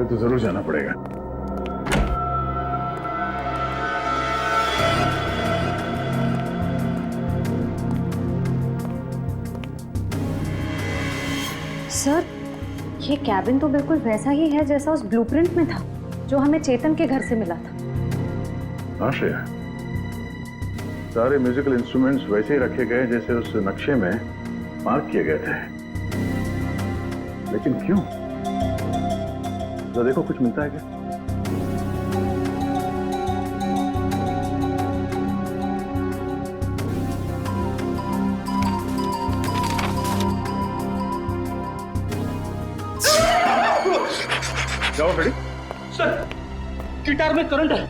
फिर तो जरूर जाना पड़ेगा। सर, ये कैबिन तो बिल्कुल वैसा ही है जैसा उस ब्लूप्रिंट में था जो हमें चेतन के घर से मिला था। हाँ श्रेया, सारे म्यूजिकल इंस्ट्रूमेंट्स वैसे ही रखे गए जैसे उस नक्शे में मार्क किए गए थे। लेकिन क्यों? तो देखो, कुछ मिलता है क्या? जाओ खड़ी। सर, गिटार में करंट है।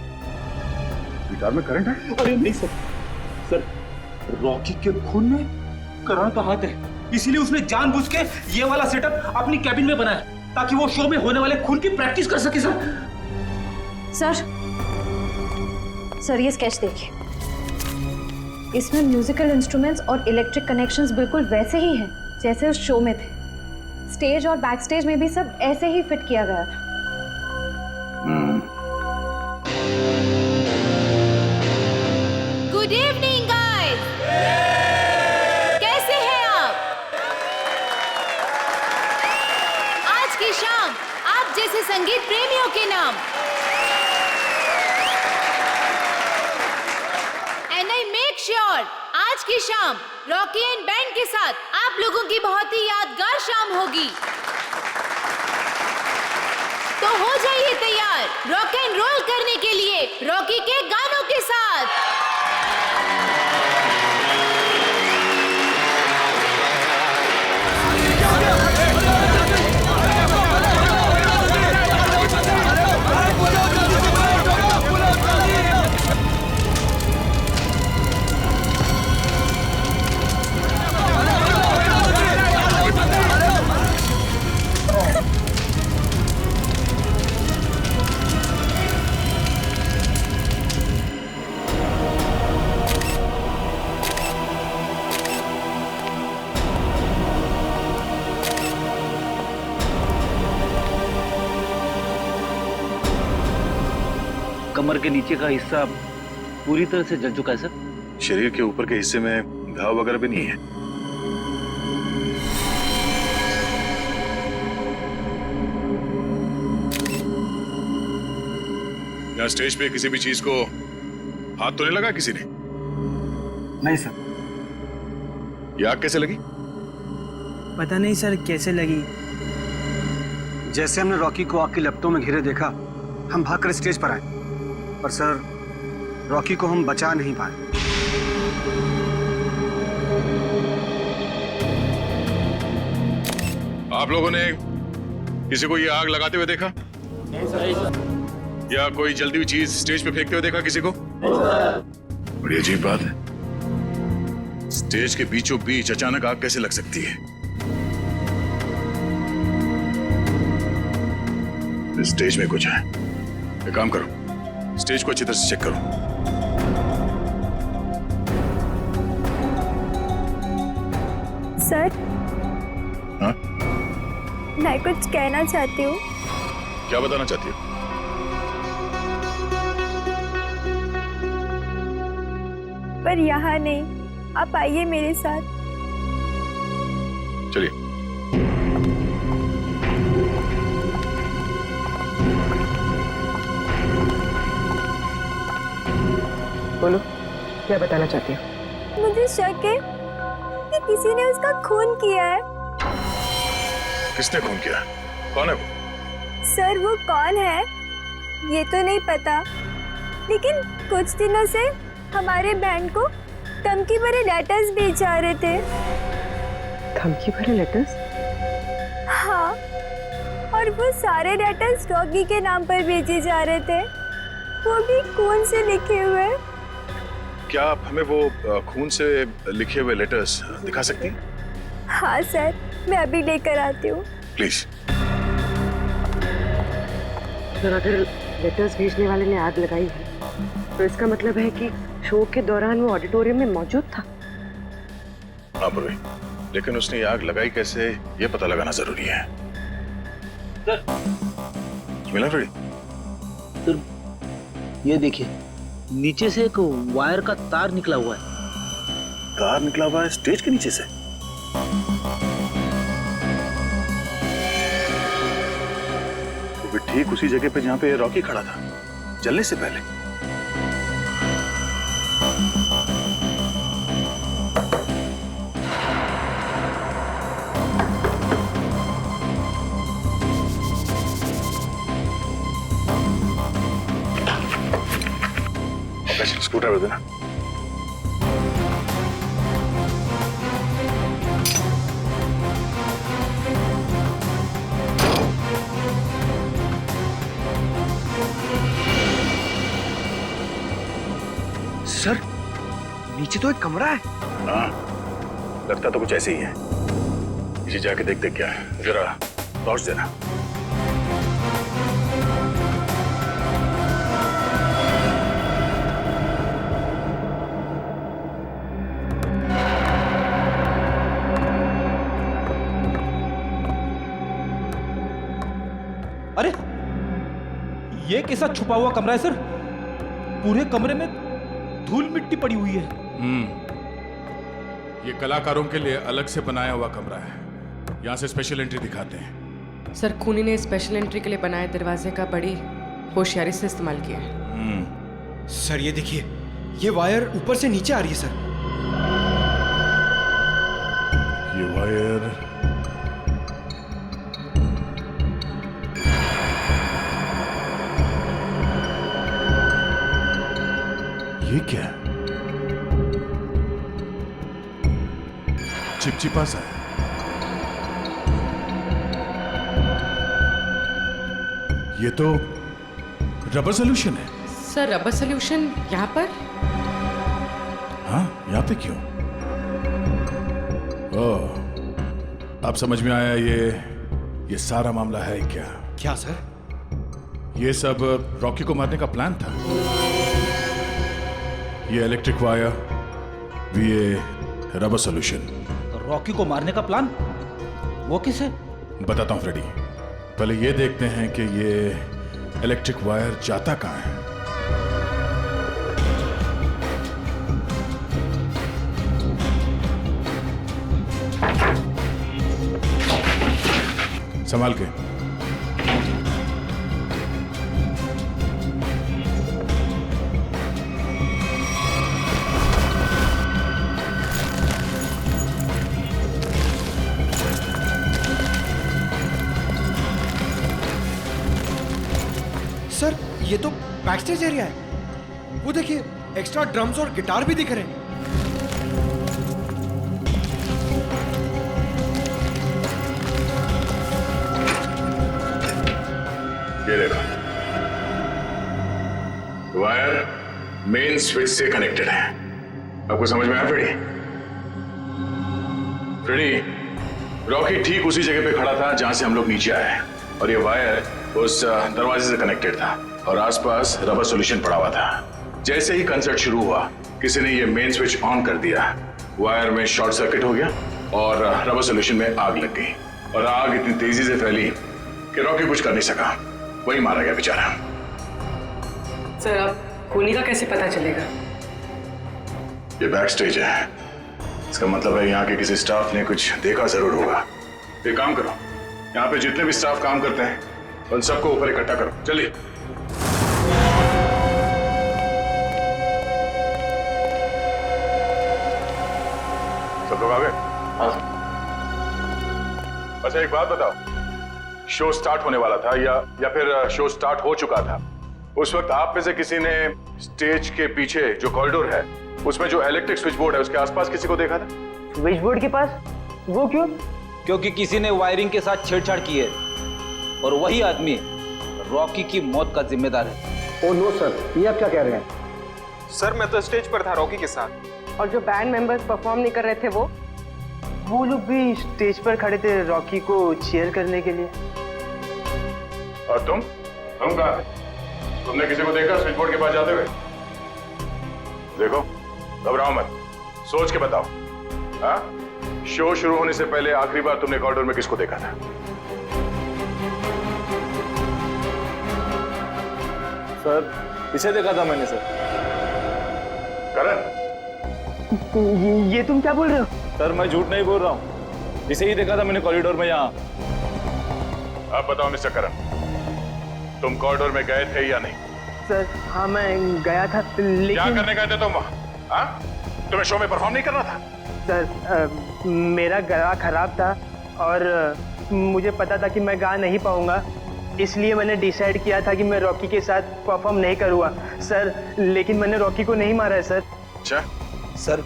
गिटार में करंट है? अरे नहीं सर, सर रॉकी के खून में करण का हाथ है, इसीलिए उसने जानबूझ के ये वाला सेटअप अपनी कैबिन में बनाया ताकि वो शो में होने वाले खून की प्रैक्टिस कर सके। सर ये स्केच देखिए, इसमें म्यूजिकल इंस्ट्रूमेंट्स और इलेक्ट्रिक कनेक्शंस बिल्कुल वैसे ही हैं जैसे उस शो में थे। स्टेज और बैक स्टेज में भी सब ऐसे ही फिट किया गया था। गुड इवनिंग गाइस, कैसे हैं आप? आज की शाम आप जैसे संगीत प्रेमियों के नाम एंड आई मेक श्योर आज की शाम रॉकी एंड बैंड के साथ आप लोगों की बहुत ही यादगार शाम होगी। तो हो जाइए तैयार रॉक एंड रोल करने के लिए रॉकी के गानों के साथ। कमर के नीचे का हिस्सा पूरी तरह से जल चुका है सर। शरीर के ऊपर के हिस्से में घाव वगैरह भी नहीं है। यहाँ स्टेज पे किसी भी चीज को हाथ तो नहीं लगा किसी ने? नहीं सर। ये आग कैसे लगी? पता नहीं सर कैसे लगी। जैसे हमने रॉकी को आग की लपटों में घिरे देखा, हम भागकर स्टेज पर आए, पर सर रॉकी को हम बचा नहीं पाए। आप लोगों ने किसी को ये आग लगाते हुए देखा? या कोई जलती हुई चीज स्टेज पे फेंकते हुए देखा किसी को? बड़ी अजीब बात है, स्टेज के बीचों बीच अचानक आग कैसे लग सकती है? स्टेज में कुछ है। एक काम करो, स्टेज को अच्छी तरह से चेक करो। सर, हाँ? मैं कुछ कहना चाहती हूँ। क्या बताना चाहती हो? पर यहाँ नहीं, आप आइए मेरे साथ। चलिए। बोलो, क्या बताना चाहती हो? मुझे शक है कि किसी ने उसका खून किया है। किसने खून किया? कौन है वो? सर वो कौन है ये तो नहीं पता, लेकिन कुछ दिनों से हमारे बैंड को धमकी भरे लेटर्स भेज जा रहे थे। धमकी भरे लेटर्स? हाँ, और वो सारे लेटर्स रॉकी के नाम पर भेजे जा रहे थे, वो भी खून से लिखे हुए। क्या आप हमें वो खून से लिखे हुए लेटर्स दिखा सकती हैं? हाँ सर, मैं अभी लेकर आती हूँ। प्लीज। सर, अगर लेटर्स भेजने वाले ने आग लगाई है तो इसका मतलब है कि शो के दौरान वो ऑडिटोरियम में मौजूद था। हाँ पूर्वी, लेकिन उसने ये आग लगाई कैसे, ये पता लगाना जरूरी है। सर, मिला फ्रेडी? सर ये देखिए, नीचे से एक वायर का तार निकला हुआ है। तार निकला हुआ है स्टेज के नीचे से? तो फिर ठीक उसी जगह पे जहां पे रॉकी खड़ा था चलने से पहले। स्क्रू ड्राइवर देना। सर नीचे तो एक कमरा है। हाँ, लगता तो कुछ ऐसे ही है। इसे जाके देखते क्या है, जरा टॉर्च देना। अरे ये कैसा छुपा हुआ कमरा है सर? पूरे कमरे में धूल मिट्टी पड़ी हुई है। ये कलाकारों के लिए अलग से बनाया हुआ कमरा है। यहाँ से स्पेशल एंट्री दिखाते हैं। सर खूनी ने स्पेशल एंट्री के लिए बनाए दरवाजे का बड़ी होशियारी से इस्तेमाल किया है। सर ये देखिए, ये वायर ऊपर से नीचे आ रही है सर। ये वायर ये क्या है? चिपचिपा सा है। ये तो रबर सोल्यूशन है। सर रबर सोल्यूशन यहाँ पर? हाँ, यहाँ पे क्यों? ओह, अब समझ में आया। ये सारा मामला है क्या? क्या सर? ये सब रॉकी को मारने का प्लान था। ये इलेक्ट्रिक वायर, ये रबर सोल्यूशन। रॉकी को मारने का प्लान? वो किसे? बताता हूं फ्रेडी। पहले ये देखते हैं कि ये इलेक्ट्रिक वायर जाता कहां है। संभाल के। सर ये तो बैक स्टेज एरिया है। वो देखिए, एक्स्ट्रा ड्रम्स और गिटार भी दिख रहे हैं। ये देखो, वायर मेन स्विच से कनेक्टेड है। आपको समझ में आया फ्रेडी? फ्रेडी, रॉकी ठीक उसी जगह पे खड़ा था जहां से हम लोग नीचे आए, और ये वायर उस दरवाजे से कनेक्टेड था और आसपास रबर सोल्यूशन पड़ा हुआ था। जैसे ही कंसर्ट शुरू हुआ, किसी ने ये मेन स्विच ऑन कर दिया, वायर में शॉर्ट सर्किट हो गया और रबर सोल्यूशन में आग लग गई। और आग इतनी तेजी से फैली कि रॉकी कुछ कर नहीं सका, वही मारा गया बेचारा। सर अब खूनी का कैसे पता चलेगा? ये बैक स्टेज है, इसका मतलब है यहाँ के किसी स्टाफ ने कुछ देखा जरूर होगा। एक काम करो, यहाँ पे जितने भी स्टाफ काम करते हैं उन सबको ऊपर इकट्ठा करो। चलिए। सब लोग आ गए? हाँ। अच्छा एक बात बताओ, शो स्टार्ट होने वाला था या फिर शो स्टार्ट हो चुका था? उस वक्त आप में से किसी ने स्टेज के पीछे जो कॉरिडोर है उसमें जो इलेक्ट्रिक स्विच बोर्ड है उसके आसपास किसी को देखा था? स्विच बोर्ड के पास? वो क्यों? क्योंकि किसी ने वायरिंग के साथ छेड़छाड़ की है और वही आदमी रॉकी की मौत का जिम्मेदार है। ओ नो सर, ये आप क्या कह रहे हैं? सर मैं तो स्टेज पर था रॉकी के साथ। और जो बैंड मेंबर्स परफॉर्म नहीं कर रहे थे वो लोग भी स्टेज पर खड़े थे रॉकी को चीयर करने के लिए। और तुम कहाँ थे? तुमने किसी को देखा स्विच बोर्ड के पास जाते हुए? देखो, घबराओ मत, सोच के बताओ। हाँ, शो शुरू होने से पहले आखिरी बार तुमने कॉरिडोर में किसको देखा था? सर इसे देखा था मैंने सर। करण, ये तुम क्या बोल रहे हो? सर मैं झूठ नहीं बोल रहा हूँ, इसे ही देखा था मैंने कॉरिडोर में यहाँ। अब बताओ मिस्टर करण, तुम कॉरिडोर में गए थे या नहीं? सर हाँ मैं गया था, लेकिन क्या करने गए थे तुम वहाँ? हाँ? तुम्हें शो में परफॉर्म नहीं करना था? सर मेरा गला खराब था और मुझे पता था कि मैं गा नहीं पाऊंगा, इसलिए मैंने डिसाइड किया था कि मैं रॉकी के साथ परफॉर्म नहीं करूँगा सर। लेकिन मैंने रॉकी को नहीं मारा है सर। अच्छा सर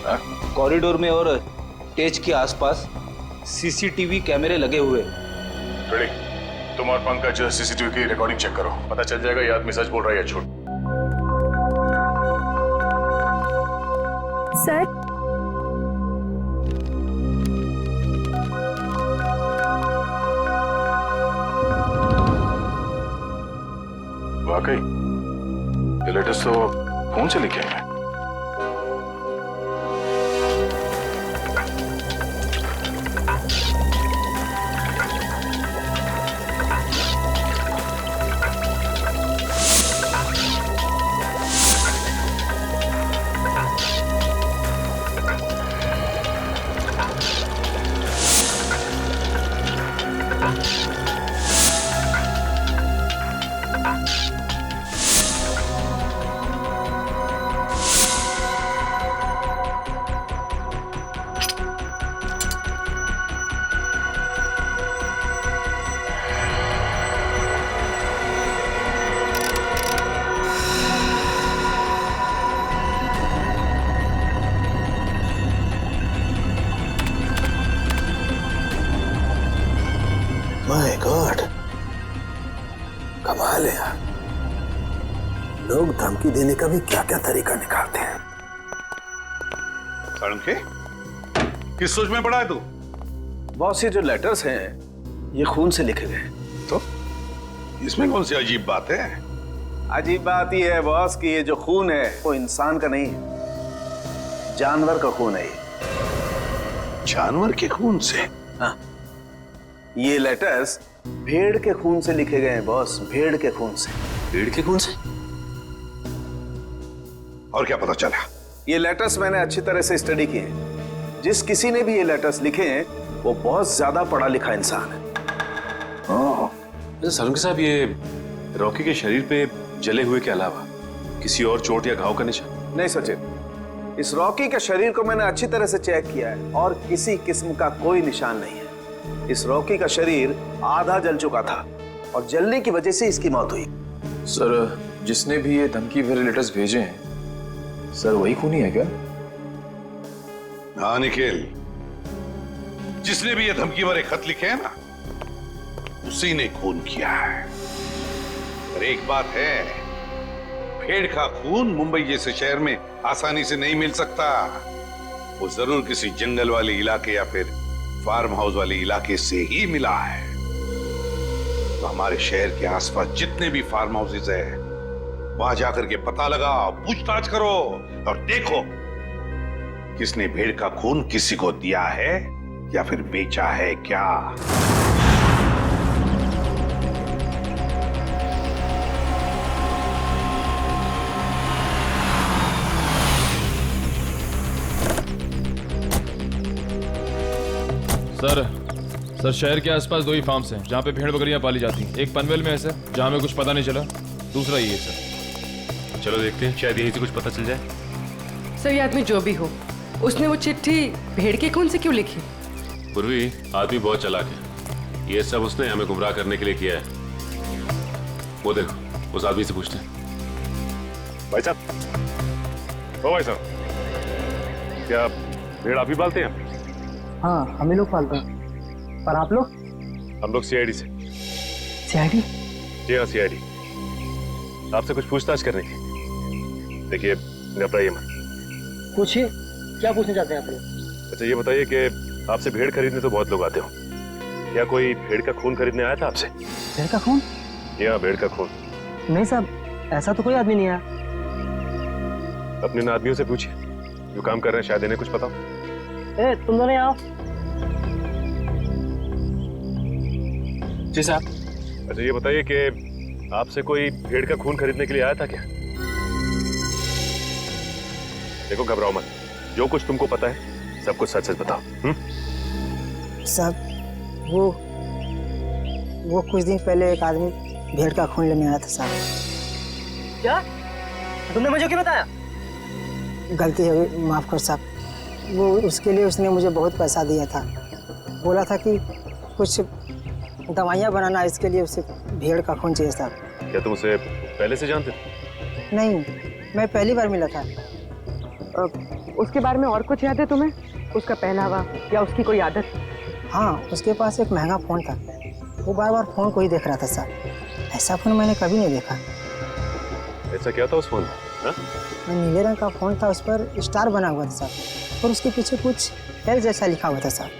हाँ? कॉरिडोर में और स्टेज के आसपास सीसीटीवी कैमरे लगे हुए। रेडी, तुम और पंकज सीसीटीवी की रिकॉर्डिंग चेक करो, पता चल जाएगा ये आदमी सच बोल रहा है या झूठ। सर वाकई ये लेटेस्ट तो फोन से लिखे हैं। माय गॉड, कमाल है यार, लोग धमकी देने का भी क्या क्या तरीका निकालते हैं। सड़के किस सोच में पड़ा है तू? बॉस ये जो लेटर्स हैं ये खून से लिखे गए। तो इसमें कौन सी अजीब बात है? अजीब बात यह है बॉस कि ये जो खून है वो इंसान का नहीं है, जानवर का खून है। जानवर के खून से? हाँ, ये लेटर्स भेड़ के खून से लिखे गए हैं बॉस, भेड़ के खून से। भेड़ के खून से? और क्या पता चला? ये लेटर्स मैंने अच्छी तरह से स्टडी किए हैं। जिस किसी ने भी ये लेटर्स लिखे हैं वो बहुत ज्यादा पढ़ा लिखा इंसान है। सलून साहब, ये रॉकी के शरीर पे जले हुए के अलावा किसी और चोट या घाव का निशान? नहीं सचिन, इस रॉकी के शरीर को मैंने अच्छी तरह से चेक किया है और किसी किस्म का कोई निशान नहीं है। इस रॉकी का शरीर आधा जल चुका था और जलने की वजह से इसकी मौत हुई। सर, जिसने भी ये धमकी भरे लेटर्स भेजे हैं, सर वही खूनी है क्या? हाँ निखिल, जिसने भी ये धमकी भरे खत लिखे हैं ना, उसी ने खून किया है। पर एक बात है, भेड़ का खून मुंबई जैसे शहर में आसानी से नहीं मिल सकता। वो जरूर किसी जंगल वाले इलाके या फिर फार्म हाउस वाले इलाके से ही मिला है। तो हमारे शहर के आसपास जितने भी फार्म हाउसेस है, वहां जाकर के पता लगाओ, पूछताछ करो और देखो किसने भेड़ का खून किसी को दिया है या फिर बेचा है क्या। सर शहर के आसपास 2 ही फार्म्स हैं जहाँ पे भेड़ बकरियां पाली जाती हैं। एक पनवेल में है सर, जहाँ में कुछ पता नहीं चला, दूसरा ये है सर। चलो देखते हैं, शायद यहीं से कुछ पता चल जाए। सर ये आदमी जो भी हो, उसने वो चिट्ठी भेड़ के खून से क्यों लिखी? पूर्वी आदमी बहुत चालाक है, ये सब उसने हमें गुमराह करने के लिए किया है। वो देखो, उस आदमी से पूछते हैं। भाई साहब, ओ भाई साहब, क्या भेड़ आप ही पालते हैं? हाँ हम ही लोग पालते हैं। पर आप लोग? हम लोग सीआईडी से। सीआईडी? जी हाँ, सीआईडी। आपसे कुछ पूछताछ करनी थी। देखिए, घबराइए मत। पूछिए, क्या पूछना चाहते हैं आप लोग? अच्छा ये बताइए कि आपसे भेड़ खरीदने तो बहुत लोग आते हो, क्या कोई भेड़ का खून खरीदने आया था आपसे? भेड़ का खून? जी हाँ, भेड़ का खून। नहीं साहब, ऐसा तो कोई आदमी नहीं आया। अपने इन आदमियों से पूछिए जो काम कर रहे हैं, शायद इन्हें कुछ पता हो। ए, तुम दोनों आओ। जी साहब। अच्छा ये बताइए कि आपसे कोई भेड़ का खून खरीदने के लिए आया था क्या? देखो घबराओ मत, जो कुछ तुमको पता है सब कुछ सच सच बताओ। साहब वो कुछ दिन पहले एक आदमी भेड़ का खून लेने आया था साहब। क्या तुमने मुझे क्यों बताया? गलती हो गई, माफ कर साहब। वो उसके लिए उसने मुझे बहुत पैसा दिया था, बोला था कि कुछ दवाइयाँ बनाना, इसके लिए उसे भेड़ का खून चाहिए साहब। क्या तुम उसे पहले से जानते थे? नहीं, मैं पहली बार मिला था। उसके बारे में और कुछ याद है तुम्हें? उसका पहनावा या उसकी कोई आदत? हाँ, उसके पास एक महंगा फ़ोन था, वो बार बार फ़ोन को ही देख रहा था साहब। ऐसा फ़ोन मैंने कभी नहीं देखा। ऐसा क्या था उस फोन में? हाँ? नीले रंग का फ़ोन था, उस पर स्टार बना हुआ था साहब, और उसके पीछे कुछ एल जैसा लिखा हुआ था साहब।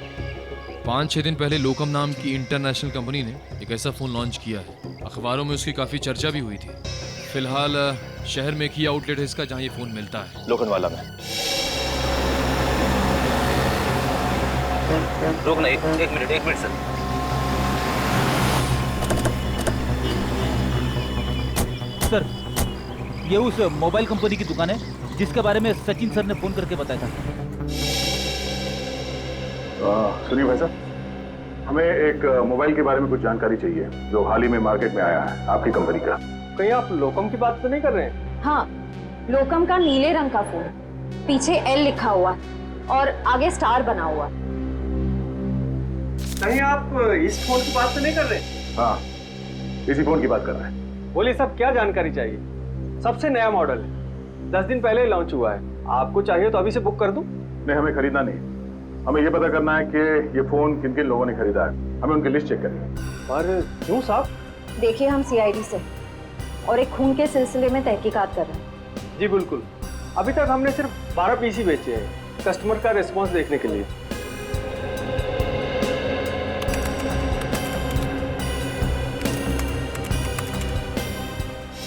5-6 दिन पहले लोकम नाम की इंटरनेशनल कंपनी ने एक ऐसा फ़ोन लॉन्च किया है। अखबारों में उसकी काफ़ी चर्चा भी हुई थी। फिलहाल शहर में एक ही आउटलेट है इसका जहाँ ये फ़ोन मिलता है, लोखंडवाला में। रोकना, एक मिनट सर। सर, ये उस मोबाइल कंपनी की दुकान है जिसके बारे में सचिन सर ने फोन करके बताया था। सुनिए भाई साहब, हमें एक मोबाइल के बारे में कुछ जानकारी चाहिए जो हाल ही में मार्केट में आया है आपकी कंपनी का। कहीं आप लोकम की बात तो नहीं कर रहे हैं? हाँ, लोकम का नीले रंग का फोन, पीछे एल लिखा हुआ और आगे स्टार बना हुआ। कहीं आप इस फोन की बात तो नहीं कर रहे? हाँ, इसी फोन की बात कर रहे हैं। बोलिए साहब, क्या जानकारी चाहिए? सबसे नया मॉडल है, 10 दिन पहले लॉन्च हुआ है। आपको चाहिए तो अभी से बुक कर दूं? नहीं, हमें खरीदना नहीं, हमें ये पता करना है कि ये फोन किन किन लोगों ने खरीदा है। हमें उनकी लिस्ट चेक करनी है। पर क्यों साहब? देखिए, हम सीआईडी से और एक खून के सिलसिले में तहकीकात कर रहे हैं। जी बिल्कुल, अभी तक हमने सिर्फ 12 पीसी बेचे हैं, कस्टमर का रिस्पॉन्स देखने के लिए।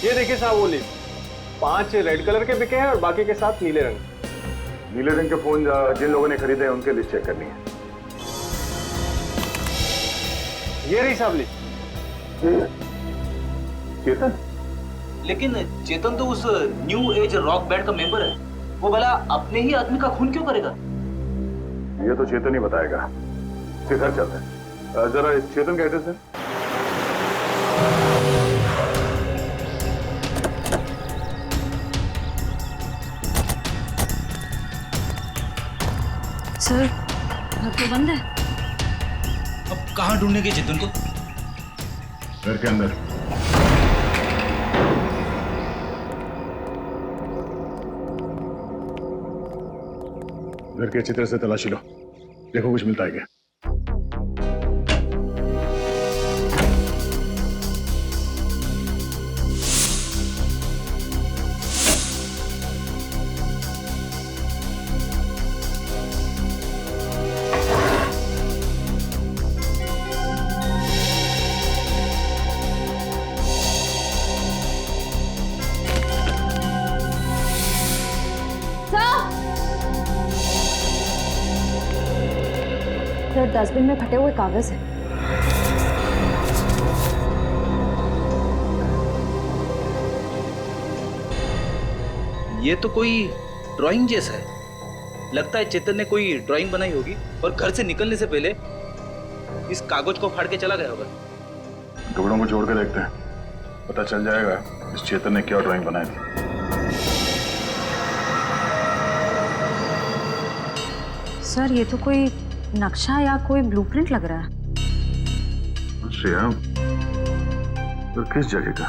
ये देखिए साहब, वो लिस्ट 5 रेड कलर के बिके हैं और बाकी के 7 नीले रंग। नीले रंग के फोन जिन लोगों ने खरीदे हैं उनके लिस्ट चेक करनी है। ये रही साहब लिस्ट। चेतन? लेकिन चेतन तो उस न्यू एज रॉक बैंड का मेंबर है, वो भला अपने ही आदमी का खून क्यों करेगा? ये तो चेतन ही बताएगा। फिर घर चलते हैं, जरा चेतन का एड्रेस है। सर, घर तो बंद है। अब कहाँ ढूंढेंगे चेतन को? घर के अंदर। घर की अच्छी तरह से तलाशी लो, देखो कुछ मिलता है क्या। सर, डस्टबिन में फटे हुए कागज हैं। ये तो कोई ड्राइंग जैसा है। लगता है चेतन ने कोई ड्राइंग बनाई होगी और घर से निकलने से पहले इस कागज को फाड़ के चला गया होगा। टुकड़ों को जोड़ के देखते हैं, पता चल जाएगा इस चेतन ने क्या ड्राइंग बनाई थी। सर, ये तो कोई नक्शा या कोई ब्लूप्रिंट लग रहा है। श्रेया, तो किस जगह का?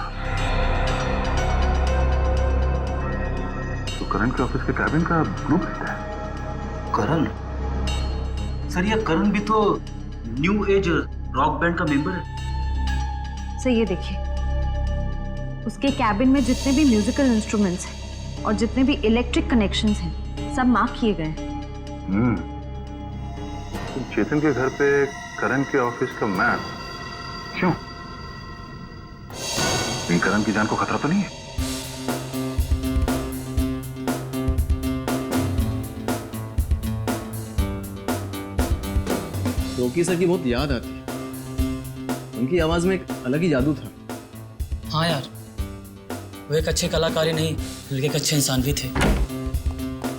तो करण के ऑफिस के कैबिन का ब्लूप्रिंट है। करण? सर, ये करण भी तो न्यू एज रॉक बैंड का मेंबर है। सर, ये देखिए, उसके कैबिन में जितने भी म्यूजिकल इंस्ट्रूमेंट्स हैं और जितने भी इलेक्ट्रिक कनेक्शंस हैं, सब मार्क किए गए हैं। चेतन के घर पे करण के ऑफिस का मैप क्यों? करण की जान को खतरा तो नहीं है? रॉकी सर की बहुत याद आती है। उनकी आवाज में एक अलग ही जादू था। हाँ यार, वो एक अच्छे कलाकार ही नहीं बल्कि एक अच्छे इंसान भी थे।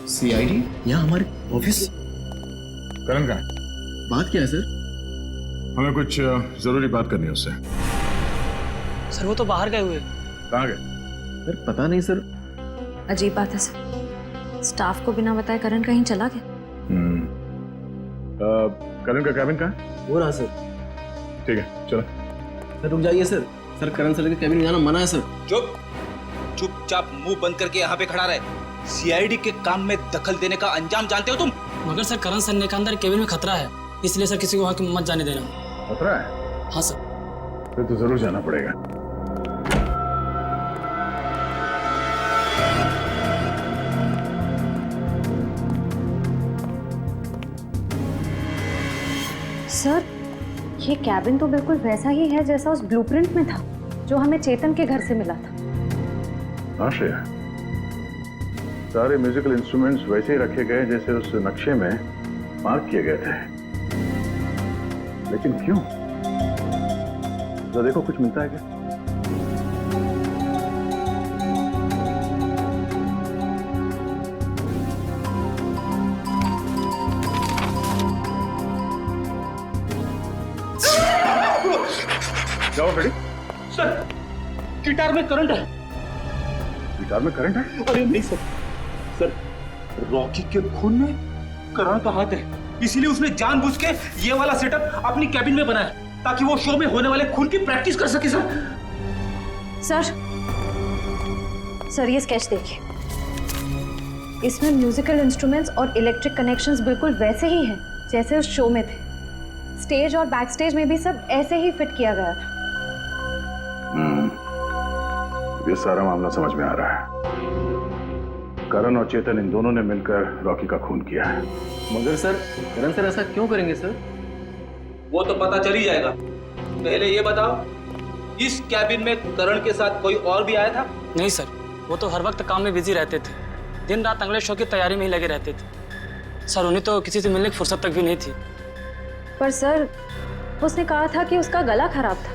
सीआईडी यहाँ हमारे ऑफिस। करण कहाँ है? बात क्या है सर? हमें कुछ जरूरी बात करनी है उससे। सर वो तो बाहर गए हुए। कहाँ गए? सर पता नहीं सर। अजीब बात है सर, स्टाफ को बिना बताए करण कहीं चला गया। करण का कैबिन कहाँ है? वो रहा सर। ठीक है चलो। सर रुक जाइए सर। सर करण सर के कैबिन में जाना मना है सर। चुपचाप मुंह बंद करके यहाँ पे खड़ा रहे। सीआईडी के काम में दखल देने का अंजाम जानते हो तुम? मगर सर करण सर ने कहा अंदर केबिन में खतरा है, इसलिए सर किसी को वहाँ मत जाने देना। खतरा है? हाँ सर। फिर तो जरूर जाना पड़ेगा। सर ये कैबिन तो बिल्कुल वैसा ही है जैसा उस ब्लूप्रिंट में था जो हमें चेतन के घर से मिला था। हाँ श्रेया, सारे म्यूजिकल इंस्ट्रूमेंट्स वैसे ही रखे गए जैसे उस नक्शे में मार्क किए गए थे। लेकिन क्यों? तो देखो कुछ मिलता है क्या? जाओ बेटी। सर गिटार में करंट है। गिटार में करंट है? अरे नहीं सर, सर रॉकी के खून में करण का हाथ है, इसीलिए उसने जानबूझ के ये वाला सेटअप अपनी कैबिन में बनाया ताकि वो शो में होने वाले खून की प्रैक्टिस कर सके। सर ये स्केच देखिए, इसमें म्यूजिकल इंस्ट्रूमेंट्स और इलेक्ट्रिक कनेक्शंस बिल्कुल वैसे ही हैं जैसे उस शो में थे। स्टेज और बैक स्टेज में भी सब ऐसे ही फिट किया गया था। ये सारा मामला समझ में आ रहा है। करण और चेतन इन दोनों ने मिलकर रॉकी का खून किया है। मगर सर करण सर ऐसा क्यों करेंगे सर? वो तो पता चल ही जाएगा। पहले ये बताओ, इस कैबिन में करण के साथ कोई और भी आया था? नहीं सर, वो तो हर वक्त काम में बिजी रहते थे, दिन रात अगले शो की तैयारी में ही लगे रहते थे। सर उन्हें तो किसी से मिलने की फुर्सत तक भी नहीं थी। पर सर उसने कहा था कि उसका गला खराब था,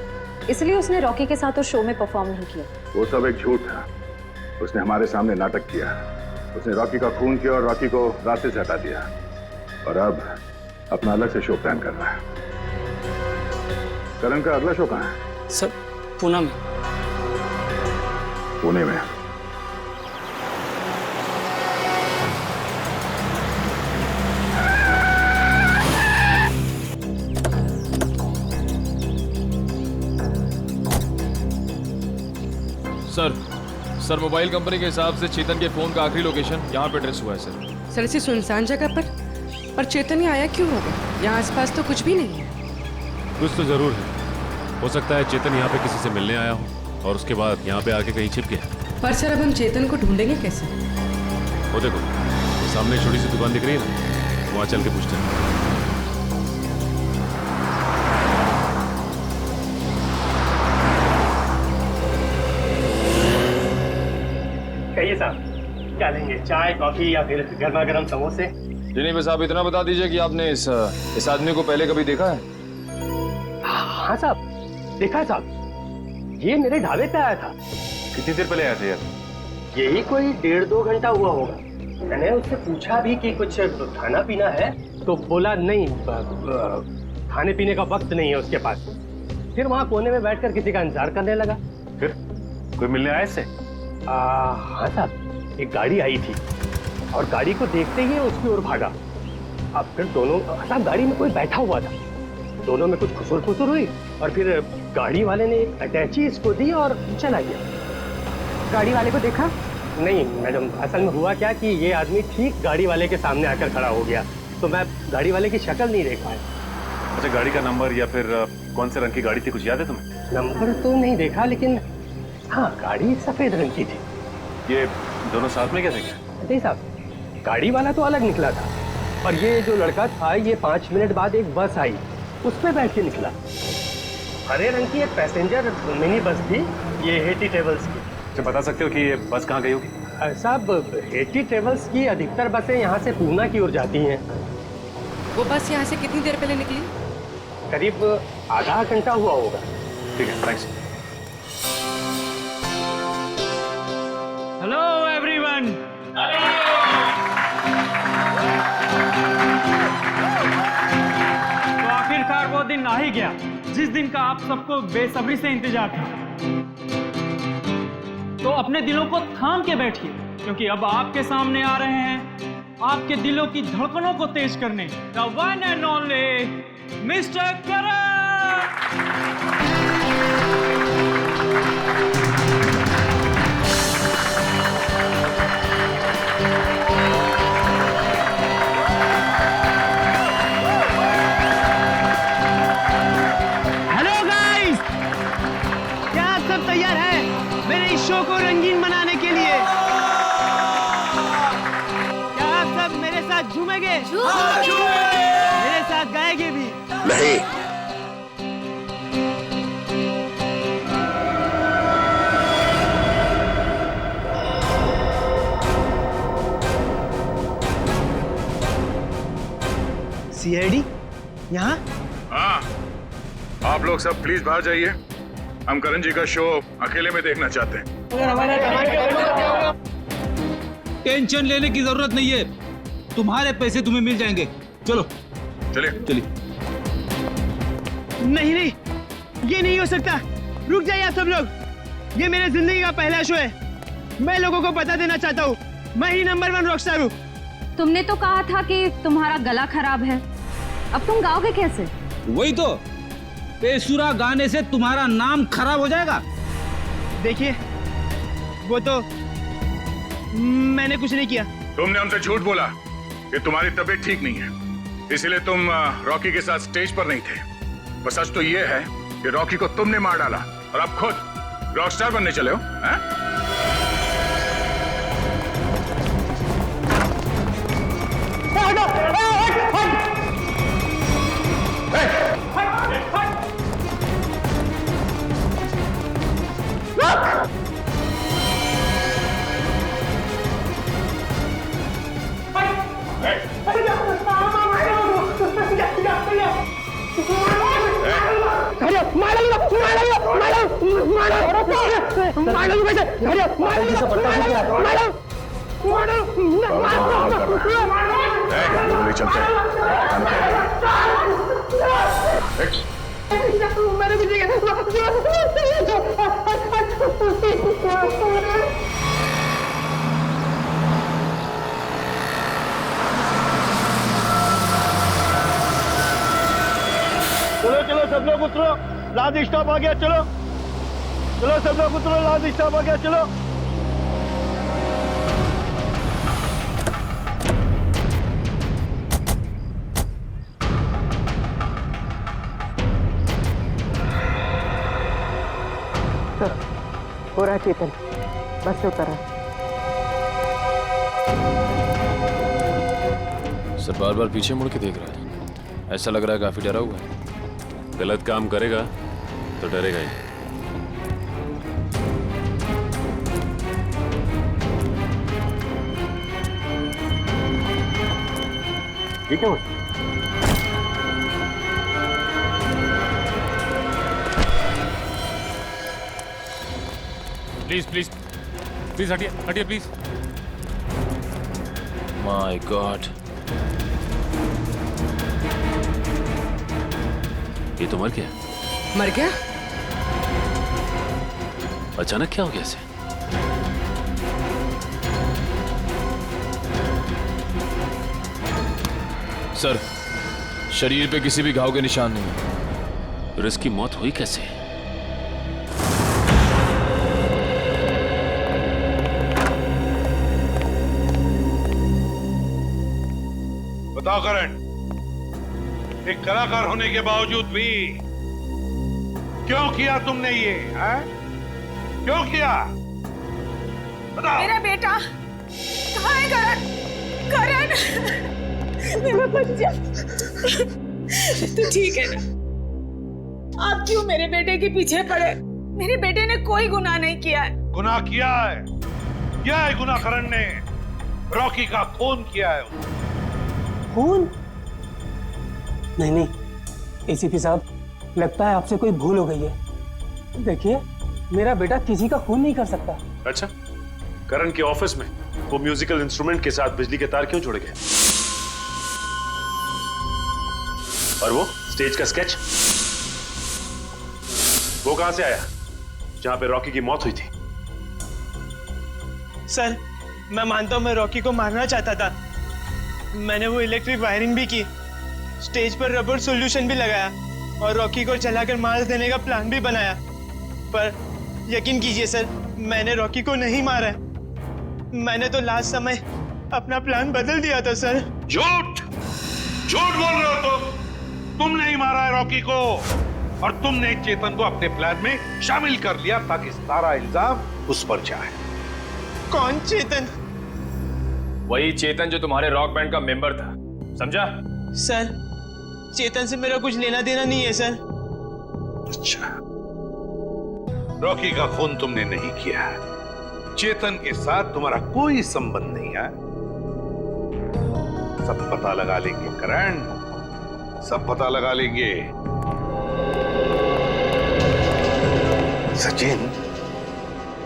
इसलिए उसने रॉकी के साथ उस शो में परफॉर्म नहीं किया। वो सब एक झूठ था। उसने हमारे सामने नाटक किया। उसने रॉकी का खून किया और रॉकी को रास्ते से हटा दिया, और अब अपना अलग से शो प्लान कर रहा है। करण का अगला शो कहाँ है? सर पूना में। पुणे में? सर मोबाइल कंपनी के हिसाब से चेतन के फोन का आखिरी लोकेशन यहाँ पे ट्रेस हुआ है सर। सर इसी सुनसान जगह पर चेतन ही आया क्यों होगा? यहाँ आसपास तो कुछ भी नहीं है। कुछ तो जरूर है। हो सकता है चेतन यहाँ पे किसी से मिलने आया हो और उसके बाद यहाँ पे आके कहीं छिप गया। पर सर अब हम चेतन को ढूंढेंगे कैसे? वो देखो सामने छोटी सी दुकान दिख रही है ना, वहाँ चल के पूछते हैं। कहिए साहब, क्या लेंगे? चाय, कॉफी या फिर गर्मा गर्म समोसे? जी नहीं, बस आप इतना बता दीजिए कि आपने इस आदमी को पहले कभी देखा है? हाँ साहब, देखा है साहब। ये मेरे ढाबे पे आया था। कितनी देर पहले आया था यार? यही कोई 1.5-2 घंटा हुआ होगा। मैंने उससे पूछा भी कि कुछ खाना पीना है, तो बोला नहीं, खाने पीने का वक्त नहीं है उसके पास। फिर वहाँ कोने में बैठकर किसी का इंतजार करने लगा। फिर कोई मिलने आया इससे? हाँ साहब, एक गाड़ी आई थी और गाड़ी को देखते ही उसकी ओर भागा। अब फिर दोनों, साहब गाड़ी में कोई बैठा हुआ था, दोनों में कुछ खुसुर खुसुर हुई और फिर गाड़ी वाले ने एक अटैची इसको दी और चला गया। गाड़ी वाले को देखा? नहीं मैडम, असल में हुआ क्या कि ये आदमी ठीक गाड़ी वाले के सामने आकर खड़ा हो गया, तो मैं गाड़ी वाले की शक्ल नहीं देख पाया। अच्छा, गाड़ी का नंबर या फिर कौन से रंग की गाड़ी थी, कुछ याद है तुम्हें? नंबर तो नहीं देखा, लेकिन हाँ गाड़ी सफेद रंग की थी। ये दोनों साथ में क्या थे? नहीं साहब, गाड़ी वाला तो अलग निकला था और ये जो लड़का था, ये 5 मिनट बाद एक बस आई, उस पर बैठ के निकला। हरे रंग की एक पैसेंजर मिनी बस थी, ये हेटी ट्रेवल्स की। अच्छा, बता सकते हो कि ये बस कहाँ गई होगी? साहब हेटी ट्रेवल्स की अधिकतर बसें यहाँ से पूना की ओर जाती हैं। वो बस यहाँ से कितनी देर पहले निकली? करीब आधा घंटा हुआ होगा। ठीक है, थैंक्स। आ ही गया जिस दिन का आप सबको बेसब्री से इंतजार था। तो अपने दिलों को थाम के बैठिए, क्योंकि अब आपके सामने आ रहे हैं आपके दिलों की धड़कनों को तेज करने the one and only mister Karan. Hello guys, क्या आप सब तैयार हैं मेरे इस शो को रंगीन बनाने के लिए? क्या आप सब मेरे साथ झूमेंगे? मेरे साथ गाएंगे भी? नहीं। सीआईडी यहाँ? हाँ, आप लोग सब प्लीज बाहर जाइए। हम करण जी का शो अकेले में देखना चाहते हैं। टेंशन लेने की जरूरत नहीं है, तुम्हारे पैसे तुम्हें मिल जाएंगे। चलो चलिए चलिए। नहीं नहीं, ये नहीं हो सकता। रुक जाइए आप सब लोग। ये मेरे जिंदगी का पहला शो है। मैं लोगों को बता देना चाहता हूँ, मैं ही नंबर 1 रॉकस्टार हूँ। तुमने तो कहा था कि तुम्हारा गला खराब है, अब तुम गाओगे कैसे? वही तो, बेसुरा गाने से तुम्हारा नाम खराब हो जाएगा। देखिए, वो तो मैंने कुछ नहीं किया। तुमने हमसे झूठ बोला कि तुम्हारी तबीयत ठीक नहीं है, इसीलिए तुम रॉकी के साथ स्टेज पर नहीं थे। पर सच तो ये है कि रॉकी को तुमने मार डाला और अब खुद रॉकस्टार बनने चले हो, हैं? चलो चलो सब लोग उतरो, लास्ट स्टॉप आ गया। चलो चलो सब लोग उतरो, लास्ट स्टॉप आ गया। चलो हो रहा चेतन, बस से उतर रहा। सर बार बार पीछे मुड़ के देख रहा है, ऐसा लग रहा है काफी डरा हुआ है। गलत काम करेगा तो डरेगा ही। ठीक है। प्लीज प्लीज प्लीज हटिए हटिए प्लीज। माय गॉड, ये तो मर गया। मर गया? अचानक क्या हो गया इसे? सर शरीर पे किसी भी घाव के निशान नहीं है। फिर इसकी मौत हुई कैसे? बताओ करण, एक कलाकार होने के बावजूद भी क्यों किया तुमने ये? है? क्यों किया? बताओ। मेरा बेटा कहाँ है? करण, करण, मेरा बच्चा, तू ठीक है ना? आप क्यों मेरे बेटे के पीछे पड़े? मेरे बेटे ने कोई गुनाह नहीं किया है। गुनाह किया है गुनाह करण ने। रॉकी का खून किया है। खून? नहीं नहीं एसीपी साहब, लगता है आपसे कोई भूल हो गई है। देखिए, मेरा बेटा किसी का खून नहीं कर सकता। अच्छा, करण के ऑफिस में वो म्यूजिकल इंस्ट्रूमेंट के साथ बिजली के तार क्यों जुड़ गए? और वो स्टेज का स्केच वो कहां से आया जहां पे रॉकी की मौत हुई थी? सर मैं मानता हूँ मैं रॉकी को मारना चाहता था। मैंने वो इलेक्ट्रिक वायरिंग भी की, स्टेज पर रबर सॉल्यूशन भी लगाया और रॉकी को जलाकर मार देने का प्लान भी बनाया। पर यकीन कीजिए सर, मैंने रॉकी को नहीं मारा है। मैंने तो लास्ट समय अपना प्लान बदल दिया था सर। झूठ झूठ बोल रहे हो तुमने ही मारा है रॉकी को, और तुमने चेतन को अपने प्लान में शामिल कर लिया ताकि सारा इल्जाम उस पर जाए। कौन चेतन? वही चेतन जो तुम्हारे रॉक बैंड का मेंबर था, समझा? सर चेतन से मेरा कुछ लेना देना नहीं है सर। अच्छा, रॉकी का खून तुमने नहीं किया है, चेतन के साथ तुम्हारा कोई संबंध नहीं है। सब पता लगा लेंगे करण, सब पता लगा लेंगे। सचिन,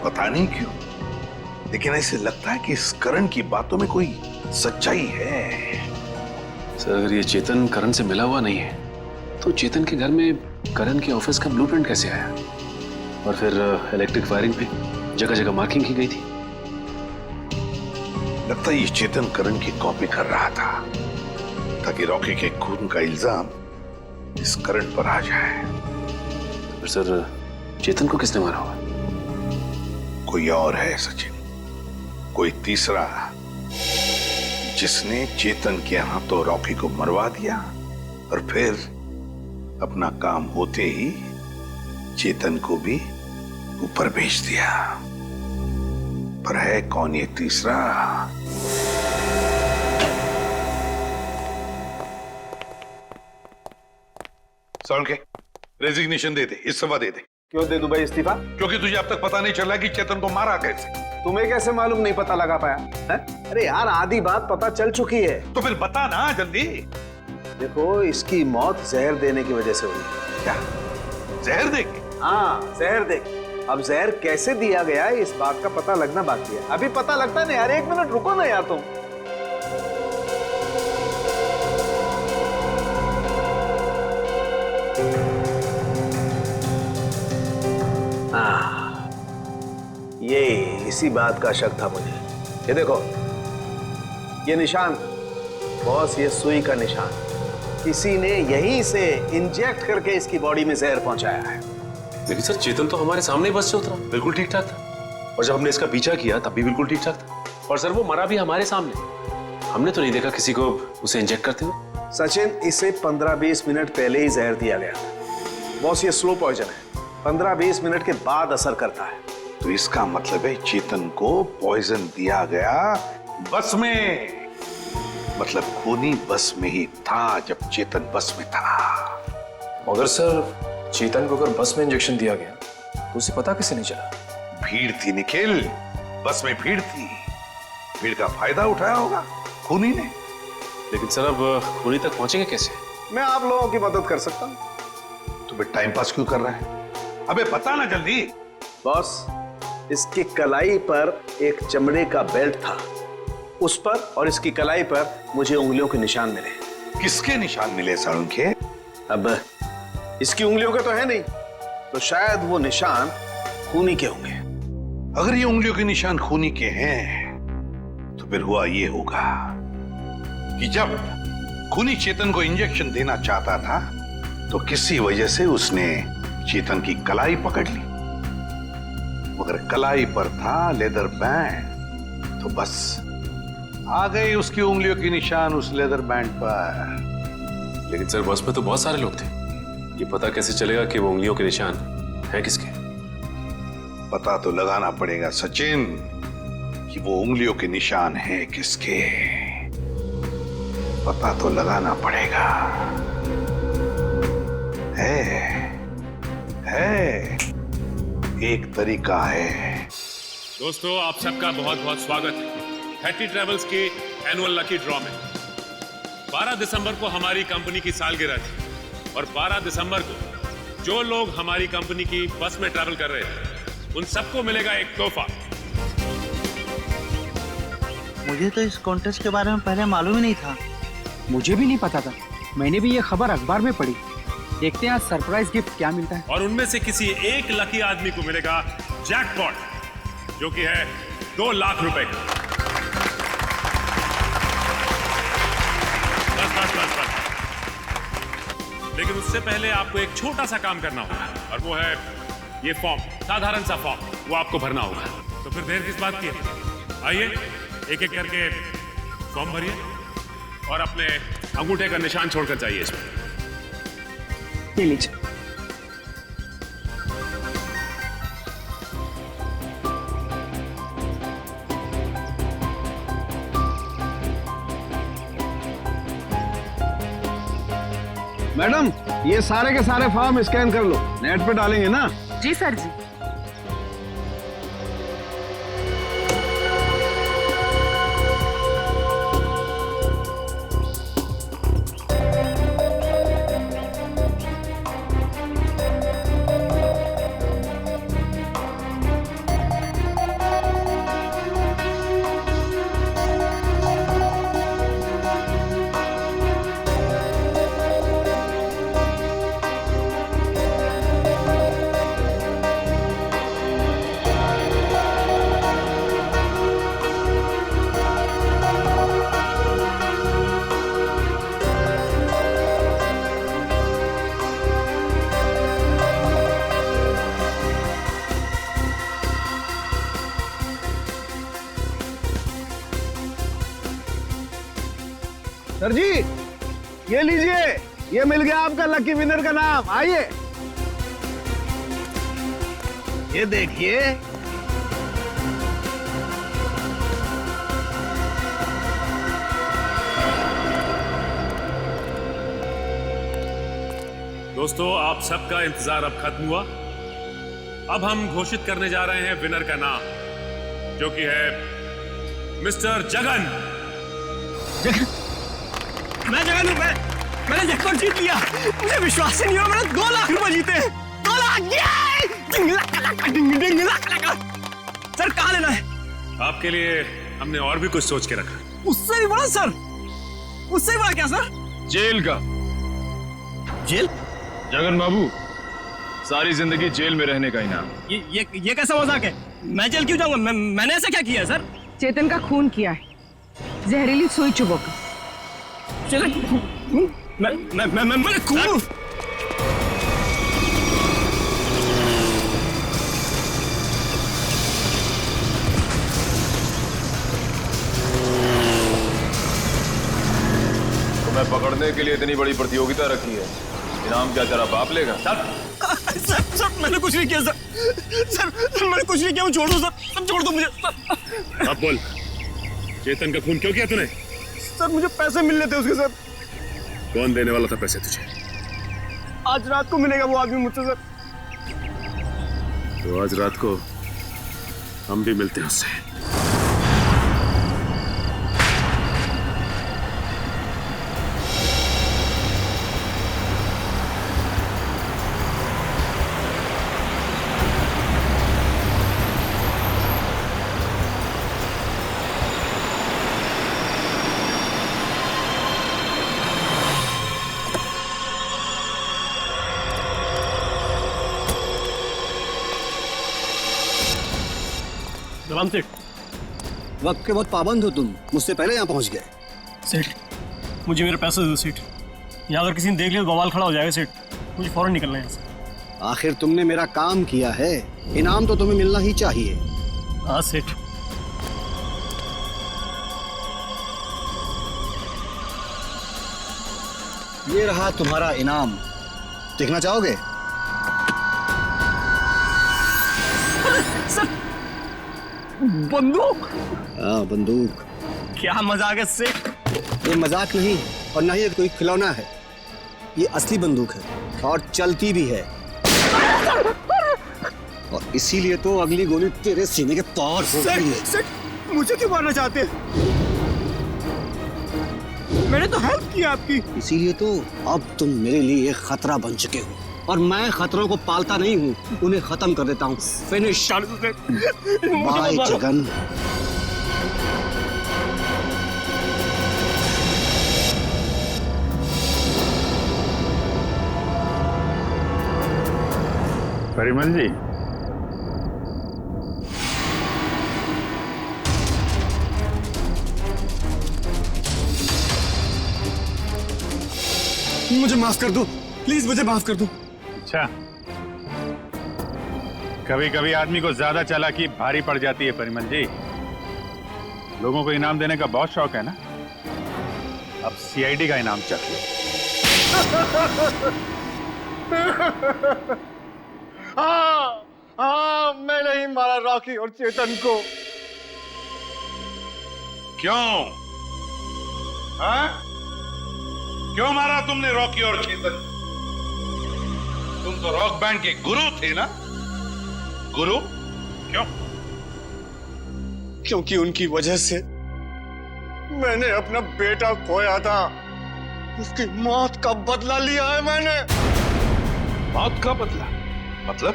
पता नहीं क्यों लेकिन ऐसे लगता है कि इस करण की बातों में कोई सच्चाई है। सर अगर ये चेतन करण से मिला हुआ नहीं है तो चेतन के घर में करण के ऑफिस का ब्लूप्रिंट कैसे आया? और फिर इलेक्ट्रिक वायरिंग पे जगह जगह मार्किंग की गई थी। लगता है ये चेतन करण की कॉपी कर रहा था ताकि रॉकी के खून का इल्जाम इस करण पर आ जाए। पर सर चेतन को किसने मारा होगा? कोई और है सचिन, कोई तीसरा, जिसने चेतन के हाथों रॉकी को मरवा दिया और फिर अपना काम होते ही चेतन को भी ऊपर भेज दिया। पर है कौन ये तीसरा? साउंड के रेजिग्नेशन दे दे, इस्तीफा दे दे। क्यों दे दूं भाई इस्तीफा? क्योंकि तुझे अब तक पता नहीं चला कि चेतन को मारा कैसे। तुम्हें कैसे मालूम नहीं पता लगा पाया है? अरे यार आधी बात पता चल चुकी है। तो फिर बता ना जल्दी। देखो इसकी मौत जहर देने की वजह से हुई। क्या जहर दे के? हाँ जहर दे के। अब जहर कैसे दिया गया है इस बात का पता लगना बाकी है। अभी पता लगता नहीं यार, एक मिनट रुको ना यार तुम। ये इसी बात का शक था मुझे। ये देखो ये निशान बॉस, ये सुई का निशान किसी ने यहीं से इंजेक्ट करके इसकी बॉडी में जहर पहुंचाया है। लेकिन सर चेतन तो हमारे सामने बस से उतरा, बिल्कुल ठीक ठाक था। और जब हमने इसका पीछा किया तब भी बिल्कुल ठीक ठाक था। और सर वो मरा भी हमारे सामने, हमने तो नहीं देखा किसी को उसे इंजेक्ट करते हुए। सचिन इसे 15-20 मिनट पहले ही जहर दिया गया था। बॉस ये स्लो पॉइजन है, 15-20 मिनट के बाद असर करता है। तो इसका मतलब है चेतन को पॉइजन दिया गया बस में। मतलब खूनी बस में ही था जब चेतन बस में था। मगर सर चेतन को अगर बस में इंजेक्शन दिया गया तो उसे पता कैसे नहीं चला? भीड़ थी निखिल, बस में भीड़ थी, भीड़ का फायदा उठाया होगा खूनी ने। लेकिन सर अब खूनी तक पहुंचेंगे कैसे? मैं आप लोगों की मदद कर सकता हूं। तो फिर टाइम पास क्यों कर रहा है? अबे बता ना जल्दी। बॉस इसकी कलाई पर एक चमड़े का बेल्ट था, उस पर और इसकी कलाई पर मुझे उंगलियों के निशान मिले। किसके निशान मिले सारुण के? अब इसकी उंगलियों के तो है नहीं, तो शायद वो निशान खूनी के होंगे। अगर ये उंगलियों के निशान खूनी के हैं तो फिर हुआ ये होगा कि जब खूनी चेतन को इंजेक्शन देना चाहता था तो किसी वजह से उसने चेतन की कलाई पकड़ ली, मगर कलाई पर था लेदर बैंड, तो बस आ गए उसकी उंगलियों के निशान उस लेदर बैंड पर। लेकिन सर बस में तो बहुत सारे लोग थे, ये पता कैसे चलेगा कि वो उंगलियों के निशान है किसके? पता तो लगाना पड़ेगा सचिन कि वो उंगलियों के निशान है किसके। पता तो लगाना पड़ेगा। है एक तरीका है। दोस्तों आप सबका बहुत बहुत स्वागत है 30 ट्रेवल्स के एनुअल लकी ड्रॉ में। 12 दिसंबर को हमारी कंपनी की सालगिरह थी और 12 दिसंबर को जो लोग हमारी कंपनी की बस में ट्रैवल कर रहे थे उन सबको मिलेगा एक तोहफा। मुझे तो इस कॉन्टेस्ट के बारे में पहले मालूम ही नहीं था। मुझे भी नहीं पता था, मैंने भी ये खबर अखबार में पढ़ी। देखते हैं आज सरप्राइज गिफ्ट क्या मिलता है। और उनमें से किसी एक लकी आदमी को मिलेगा जैकपॉट, जो कि है 2 लाख रुपए का। बस। लेकिन उससे पहले आपको एक छोटा सा काम करना होगा, और वो है ये फॉर्म, साधारण सा फॉर्म, वो आपको भरना होगा। तो फिर देर किस बात की है? आइए एक एक करके फॉर्म भरिए और अपने अंगूठे का निशान छोड़कर जाइए इसमें। ये लीजिए। मैडम, ये सारे के सारे फॉर्म स्कैन कर लो, नेट पे डालेंगे ना। जी सर जी। सर जी, ये लीजिए, ये मिल गया आपका लकी विनर का नाम। आइए, ये देखिए। दोस्तों, आप सबका इंतजार अब खत्म हुआ। अब हम घोषित करने जा रहे हैं विनर का नाम, जो कि है मिस्टर जगन। मैं जगन हूं। मैंने जैकपॉट जीत लिया। मुझे विश्वास ही नहीं हुआ, मैंने 2 लाख रुपए जीते। 2 लाख। सर कहाँ लेना है? आपके लिए हमने और भी कुछ सोच के रखा। उससे भी बड़ा सर? उससे भी बड़ा क्या सर? जेल का। जेल? जगन बाबू, सारी जिंदगी जेल में रहने का इनाम। ये कैसा मजाक है? मैं जेल क्यों जाऊंगा? मैंने ऐसा क्या किया है सर? चेतन का खून किया है, जहरीली सुई चुभोकर। मैंने खून? तुम्हें पकड़ने के लिए इतनी बड़ी प्रतियोगिता रखी है, इनाम क्या तेरा बाप लेगा? सर मैंने कुछ नहीं किया सर मैंने कुछ नहीं किया। छोड़ दो सर, छोड़ दो मुझे। अब बोल, चेतन का खून क्यों किया तूने? सर मुझे पैसे मिलने थे उसके। सर कौन देने वाला था पैसे तुझे? आज रात को मिलेगा वो आदमी मुझसे सर। तो आज रात को हम भी मिलते हैं उससे। सेठ, वक्त के बहुत पाबंद हो तुम, मुझसे पहले यहाँ पहुँच गए। सेठ, मुझे मेरे पैसे दो सेठ। यहाँ अगर किसी ने देख लिया तो बवाल खड़ा हो जाएगा सेठ। मुझे फौरन निकलना है यहाँ से। आखिर तुमने मेरा काम किया है, इनाम तो तुम्हें मिलना ही चाहिए। हाँ सेठ। ये रहा तुम्हारा इनाम, देखना चाहोगे? सर, बंदूक? हाँ बंदूक। क्या मजाक है सेठ? ये मजाक नहीं और ना ही ये कोई खिलौना है, ये असली बंदूक है और चलती भी है। और इसीलिए तो अगली गोली तेरे सीने के पार हो गई है। सेठ, मुझे क्यों मारना चाहते हैं? मैंने तो हेल्प की आपकी। इसीलिए तो अब तुम मेरे लिए एक खतरा बन चुके हो, और मैं खतरों को पालता नहीं हूँ, उन्हें खत्म कर देता हूँ। फिनिश। बाय जगन। परिमल जी, मुझे माफ कर दो, प्लीज मुझे माफ कर दो। अच्छा, कभी कभी आदमी को ज्यादा चालाकी भारी पड़ जाती है परिमल जी। लोगों को इनाम देने का बहुत शौक है ना, अब सीआईडी का इनाम चख लो। हाँ, मैंने ही मारा रॉकी और चेतन को। क्यों? हाँ? क्यों मारा तुमने रॉकी और चेतन? तुम तो रॉक बैंड के गुरु थे ना? गुरु? क्यों? क्योंकि उनकी वजह से मैंने अपना बेटा खोया था। उसकी मौत का बदला लिया है मैंने। मौत का बदला? मतलब?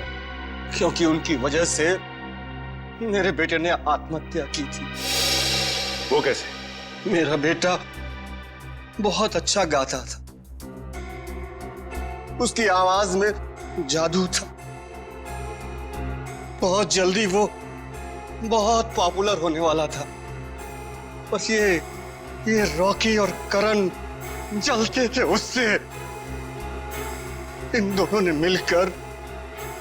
क्योंकि उनकी वजह से मेरे बेटे ने आत्महत्या की थी। वो कैसे? मेरा बेटा बहुत अच्छा गाता था, उसकी आवाज में जादू था। बहुत जल्दी वो बहुत पॉपुलर होने वाला था। बस ये रॉकी और करण जलते थे उससे। इन दोनों ने मिलकर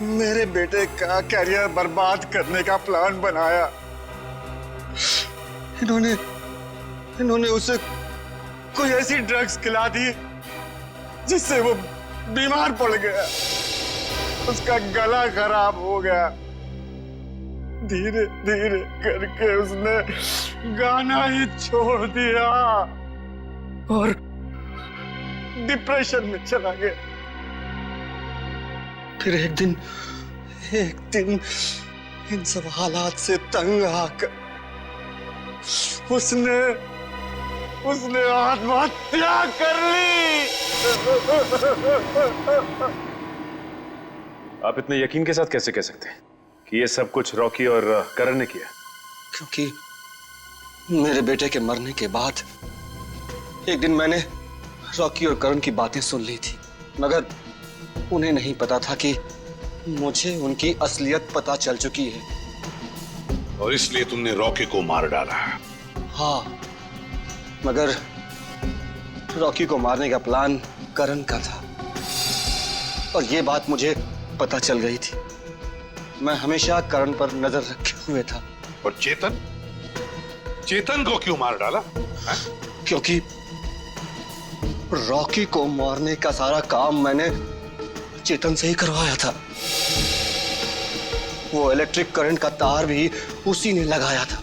मेरे बेटे का कैरियर बर्बाद करने का प्लान बनाया। इन्होंने उसे कोई ऐसी ड्रग्स खिला दी जिससे वो बीमार पड़ गया। उसका गला खराब हो गया। धीरे धीरे करके उसने गाना ही छोड़ दिया और डिप्रेशन में चला गया। फिर एक दिन इन सब हालात से तंग आकर उसने आत्महत्या कर ली। आप इतने यकीन के साथ कैसे कह सकते हैं कि ये सब कुछ रॉकी और करण ने किया? क्योंकि मेरे बेटे के मरने के बाद एक दिन मैंने रॉकी और करण की बातें सुन ली थी, मगर उन्हें नहीं पता था कि मुझे उनकी असलियत पता चल चुकी है। और इसलिए तुमने रॉकी को मार डाला? हाँ, मगर रॉकी को मारने का प्लान करण का था और ये बात मुझे पता चल गई थी। मैं हमेशा करण पर नजर रखे हुए था। और चेतन को क्यों मार डाला? क्योंकि रॉकी को मारने का सारा काम मैंने चेतन से ही करवाया था। वो इलेक्ट्रिक करंट का तार भी उसी ने लगाया था।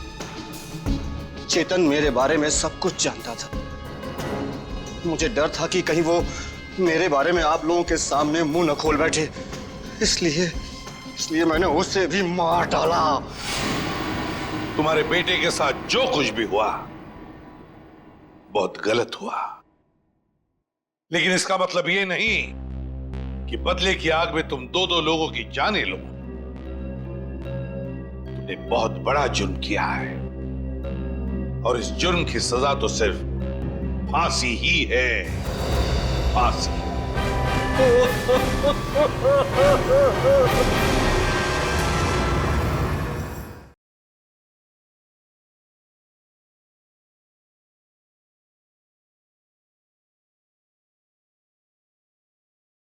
चेतन मेरे बारे में सब कुछ जानता था। मुझे डर था कि कहीं वो मेरे बारे में आप लोगों के सामने मुंह न खोल बैठे, इसलिए मैंने उसे भी मार डाला। तुम्हारे बेटे के साथ जो कुछ भी हुआ बहुत गलत हुआ, लेकिन इसका मतलब ये नहीं कि बदले की आग में तुम दो लोगों की जानें लो। तुमने बहुत बड़ा जुर्म किया है और इस जुर्म की सजा तो सिर्फ फांसी ही है। फांसी।